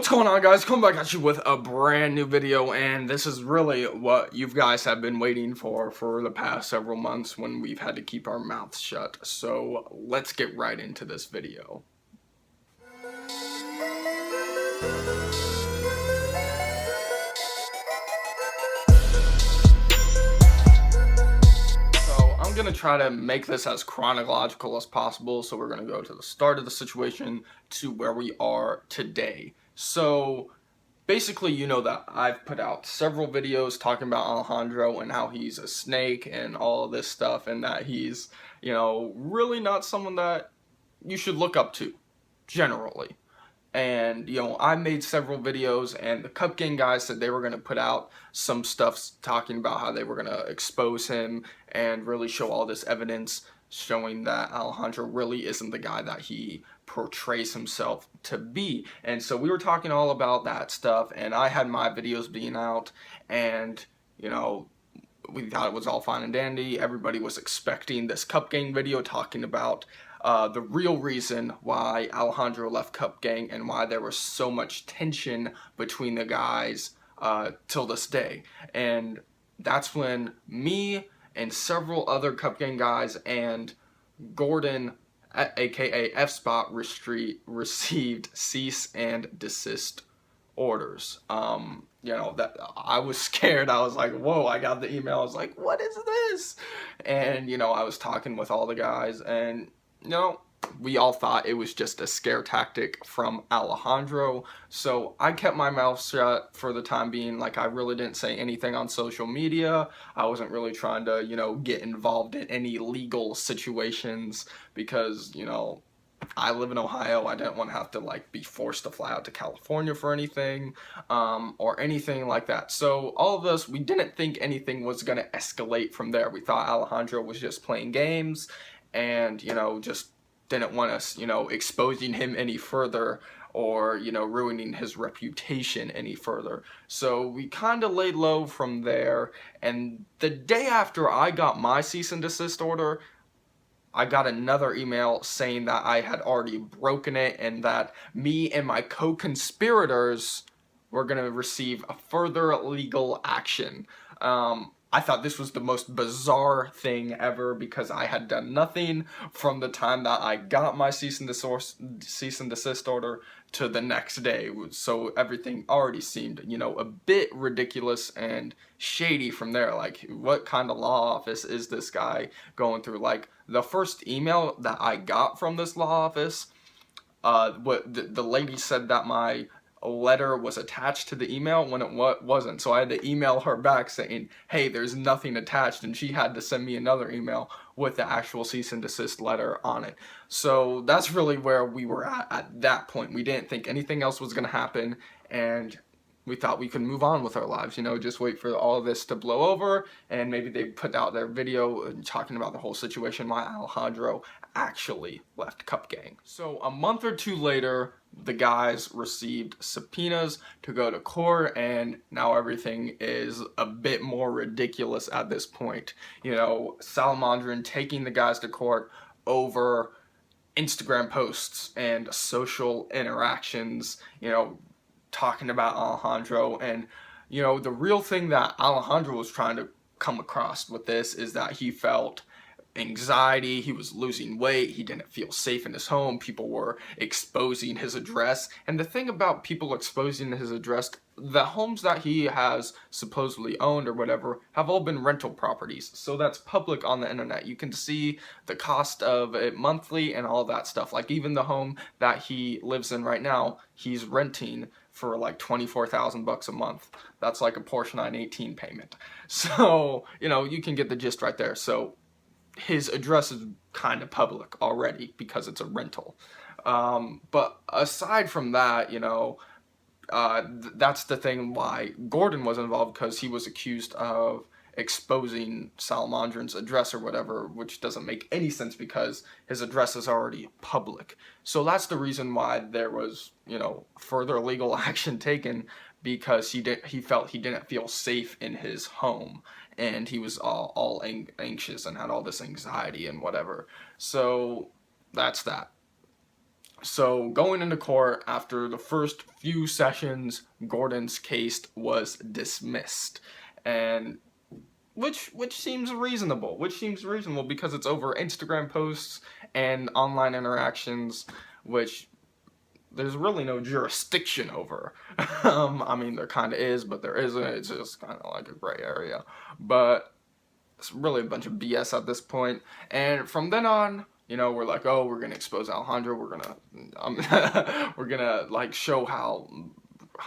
What's going on, guys? Coming back at you with a brand new video, and this is really what you guys have been waiting for the past several months when we've had to keep our mouths shut. So let's get right into this video. I'm gonna try to make this as chronological as possible, so we're gonna go to the start of the situation to where we are today. So basically, you know that I've put out several videos talking about Alejandro and how he's a snake and all of this stuff, and that he's, really not someone that you should look up to, generally. And, I made several videos, and the Cupgang guys said they were going to put out some stuff talking about how they were going to expose him and really show all this evidence showing that Alejandro really isn't the guy that he portrays himself to be. And so we were talking all about that stuff, and I had my videos being out, and, we thought it was all fine and dandy. Everybody was expecting this Cupgang video talking about the real reason why Alejandro left Cupgang and why there was so much tension between the guys till this day. And that's when me and several other Cupgang guys and Gordon, aka F-Spot, received cease and desist orders. That I was scared. I was like, whoa, I got the email. I was like, what is this? And, I was talking with all the guys, and, we all thought it was just a scare tactic from Alejandro. So I kept my mouth shut for the time being. Like, I really didn't say anything on social media. I wasn't really trying to, get involved in any legal situations because, I live in Ohio. I didn't want to have to be forced to fly out to California for anything or anything like that. So all of us, we didn't think anything was going to escalate from there. We thought Alejandro was just playing games and, just didn't want us, exposing him any further or, ruining his reputation any further. So we kind of laid low from there. And the day after I got my cease and desist order, I got another email saying that I had already broken it and that me and my co-conspirators were going to receive a further legal action. I thought this was the most bizarre thing ever because I had done nothing from the time that I got my cease and desist order to the next day. So everything already seemed, a bit ridiculous and shady from there. Like, what kind of law office is this guy going through? Like, the first email that I got from this law office, the lady said that my letter was attached to the email when it wasn't. So I had to email her back saying, hey, there's nothing attached, and she had to send me another email with the actual cease and desist letter on it. So that's really where we were at that point. We didn't think anything else was going to happen, and we thought we could move on with our lives, just wait for all of this to blow over, and maybe they put out their video talking about the whole situation, why Alejandro actually left Cupgang. So a month or two later, the guys received subpoenas to go to court, and now everything is a bit more ridiculous at this point. Salomondrin taking the guys to court over Instagram posts and social interactions, talking about Alejandro. And the real thing that Alejandro was trying to come across with this is that he felt anxiety, he was losing weight, he didn't feel safe in his home, people were exposing his address. And the thing about people exposing his address, the homes that he has supposedly owned or whatever have all been rental properties, so that's public on the internet. You can see the cost of it monthly and all that stuff. Like, even the home that he lives in right now, he's renting for like $24,000 a month. That's like a Porsche 918 payment. So you can get the gist right there. So his address is kind of public already because it's a rental. But aside from that, that's the thing why Gordon was involved, because he was accused of exposing Salomondrin's address or whatever, which doesn't make any sense because his address is already public. So that's the reason why there was, further legal action taken, because he felt he didn't feel safe in his home, and he was all anxious and had all this anxiety and whatever. So that's that. So going into court after the first few sessions, Gordon's case was dismissed, and which seems reasonable. Which seems reasonable because it's over Instagram posts and online interactions, which there's really no jurisdiction over. I mean, there kind of is, but there isn't. It's just kind of like a gray area. But it's really a bunch of BS at this point. And from then on, we're like, oh, we're gonna expose Alejandro. We're gonna like show how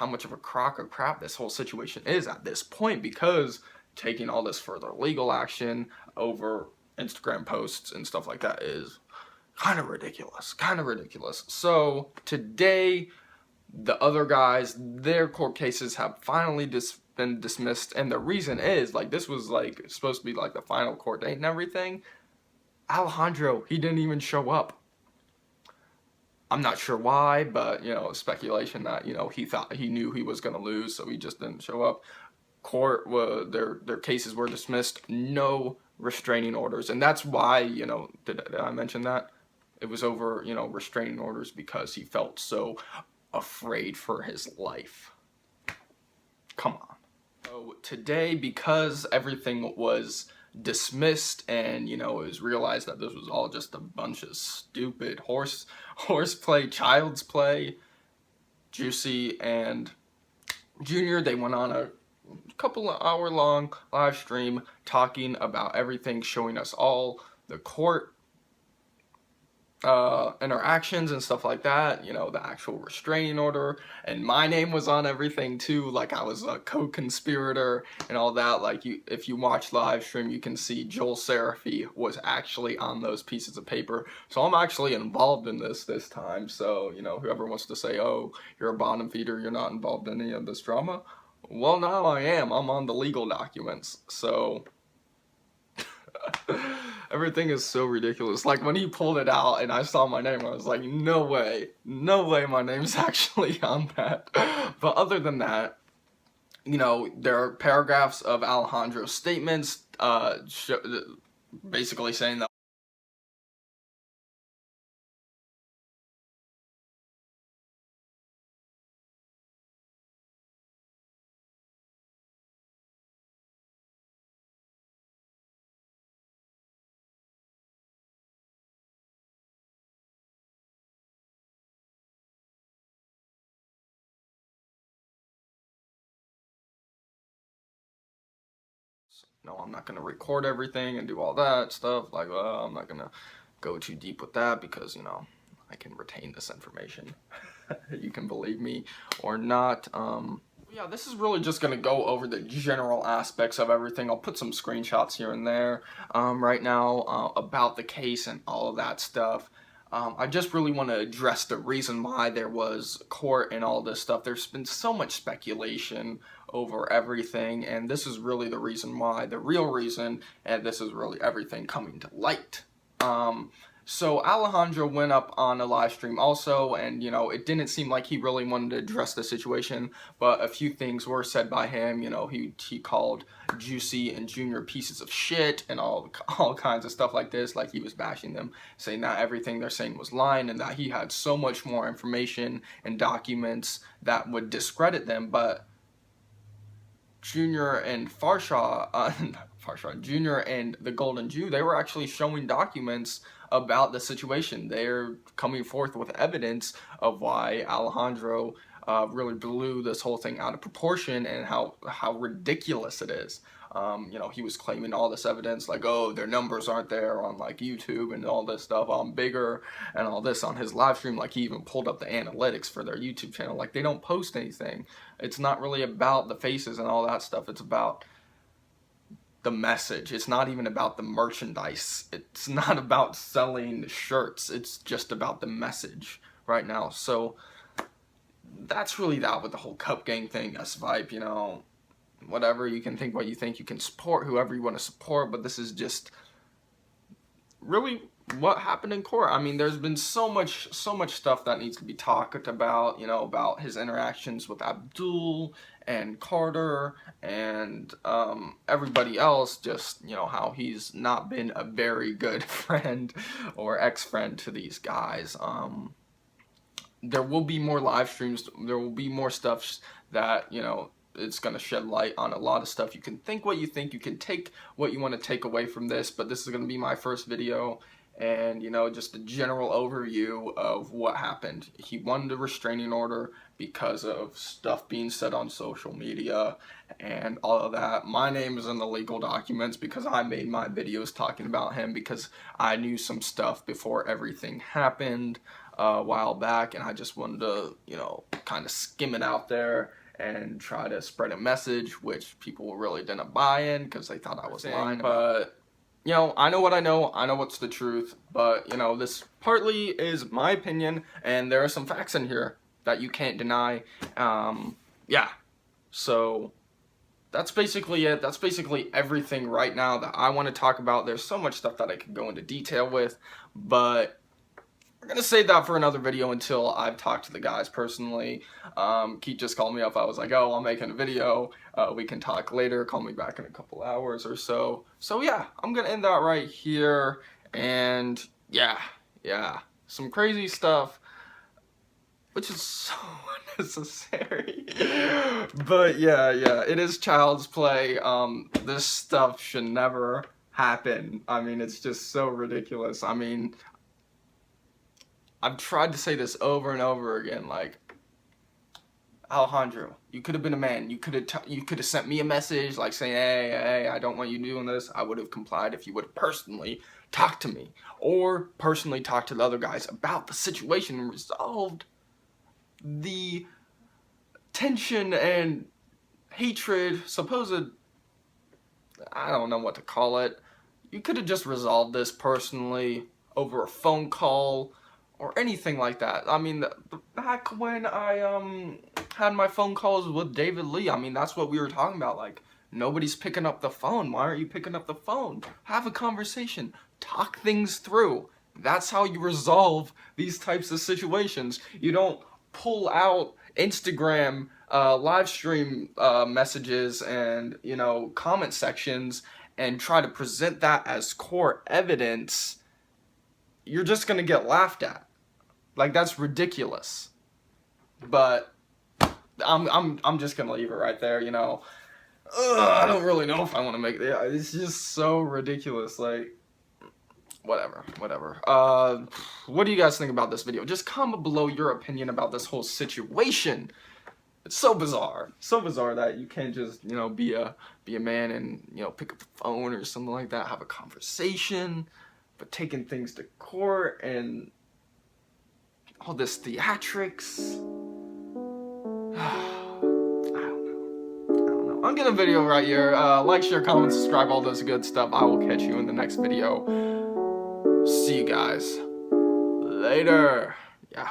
much of a crock of crap this whole situation is at this point, because taking all this further legal action over Instagram posts and stuff like that is kind of ridiculous. So today, the other guys, their court cases have finally been dismissed, and the reason is, like, this was like supposed to be like the final court date and everything. Alejandro, he didn't even show up. I'm not sure why, but speculation that he knew he was gonna lose, so he just didn't show up. Court was their cases were dismissed, no restraining orders, and that's why did I mention that it was over restraining orders, because he felt so afraid for his life. Come on. So today, because everything was dismissed and it was realized that this was all just a bunch of stupid horseplay, child's play, Juicy and Junior, they went on a couple of hour long live stream talking about everything, showing us all the court interactions and stuff like that, the actual restraining order, and my name was on everything too, like I was a co-conspirator and all that. Like, if you watch live stream, you can see Joel Seraphy was actually on those pieces of paper, so I'm actually involved in this time. So whoever wants to say, oh, you're a bottom feeder, you're not involved in any of this drama, well, now I am. I'm on the legal documents. So everything is so ridiculous. Like, when he pulled it out and I saw my name, I was like, no way my name's actually on that. But other than that, there are paragraphs of Alejandro's statements basically saying that no, I'm not going to record everything and do all that stuff. Like, I'm not going to go too deep with that because, I can retain this information. You can believe me or not. Yeah, this is really just going to go over the general aspects of everything. I'll put some screenshots here and there right now about the case and all of that stuff. I just really want to address the reason why there was court and all this stuff. There's been so much speculation over everything, and this is really the reason why, the real reason, and this is really everything coming to light. So Alejandro went up on a live stream also, and it didn't seem like he really wanted to address the situation, but a few things were said by him. He called Juicy and Junior pieces of shit and all kinds of stuff like this, like he was bashing them, saying that everything they're saying was lying and that he had so much more information and documents that would discredit them. But Junior and Junior and the Golden Jew, they were actually showing documents about the situation. They're coming forth with evidence of why Alejandro really blew this whole thing out of proportion and how ridiculous it is. He was claiming all this evidence, like, oh, their numbers aren't there on like YouTube and all this stuff. I'm bigger and all this on his live stream. Like, he even pulled up the analytics for their YouTube channel. Like, they don't post anything. It's not really about the faces and all that stuff. It's about the message. It's not even about the merchandise. It's not about selling shirts. It's just about the message right now. So that's really that with the whole Cupgang thing, S-Vibe, whatever. You can think what you think. You can support whoever you want to support, but this is just really what happened in court. I mean, there's been so much stuff that needs to be talked about, about his interactions with Abdul and Carter and everybody else, just, how he's not been a very good friend or ex-friend to these guys. there will be more live streams. There will be more stuff that, you know, it's going to shed light on a lot of stuff. You can think what you think. You can take what you want to take away from this. But this is going to be my first video. And, you know, just a general overview of what happened. He won the restraining order because of stuff being said on social media and all of that. My name is in the legal documents because I made my videos talking about him because I knew some stuff before everything happened a while back, and I just wanted to, you know, kind of skim it out there and try to spread a message, which people really didn't buy in because they thought I was lying. But you know, I know what I know what's the truth, but, you know, this partly is my opinion, and there are some facts in here that you can't deny. Yeah, so that's basically it. That's basically everything right now that I want to talk about. There's so much stuff that I could go into detail with, but we're going to save that for another video until I've talked to the guys personally. Keith just called me up. I was like, oh, I'm making a video. We can talk later. Call me back in a couple hours or so. So yeah, I'm going to end that right here. And yeah, some crazy stuff, which is so unnecessary. But yeah, it is child's play. This stuff should never happen. I mean, it's just so ridiculous. I mean, I've tried to say this over and over again, like, Alejandro, you could have been a man. You could have sent me a message like saying, hey, I don't want you doing this. I would have complied if you would have personally talked to me or personally talked to the other guys about the situation and resolved the tension and hatred, supposed, I don't know what to call it. You could have just resolved this personally over a phone call or anything like that. I mean, back when I had my phone calls with David Lee, I mean, that's what we were talking about. Like, nobody's picking up the phone. Why aren't you picking up the phone? Have a conversation. Talk things through. That's how you resolve these types of situations. You don't pull out Instagram live stream messages and, you know, comment sections and try to present that as core evidence. You're just gonna get laughed at. Like, that's ridiculous. But I'm just gonna leave it right there, you know. I don't really know if I want to make it. Yeah, it's just so ridiculous. Like, whatever. What do you guys think about this video? Just comment below your opinion about this whole situation. It's so bizarre that you can't just, you know, be a man and, you know, pick up the phone or something like that, have a conversation. But taking things to court and all this theatrics, I don't know. I'm getting a video right here. Like, share, comment, subscribe, all those good stuff. I will catch you in the next video. See you guys later. Yeah.